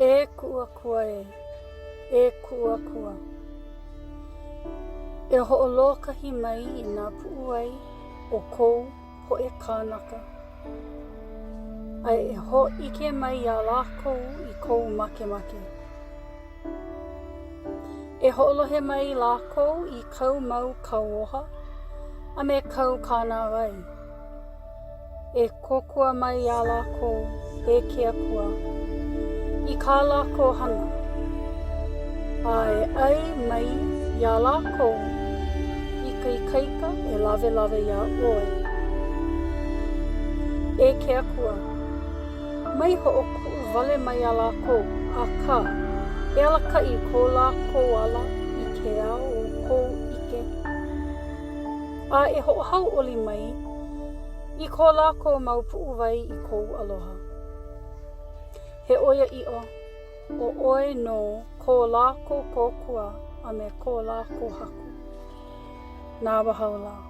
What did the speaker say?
E Ku'u Akua e Kuu Akua. E ho'olokahi mai I nā pu'uai o kou po'e kānaka. Ai e ho'ike mai iā lākou I kou makemake. E ho'olohe mai lākou I kau mau kauoha, a me kau kānāwai. E kokua mai iā lākou e ke akua, I kā lākou hana. A e ai mai iā lākou, I kaikaika e lawe iā oe. E ke akua, mai ho'oku'u wale mai iā lākou, a ka, e alakai ko lākou ala I ke ao o kou ike. A e ho'ohau oli mai, I ko lākou mau pu'uwai I kou aloha. He oia i'o, o oe no ko lākou kokua a me ko lākou haku. Nā Bahá'u'lláh.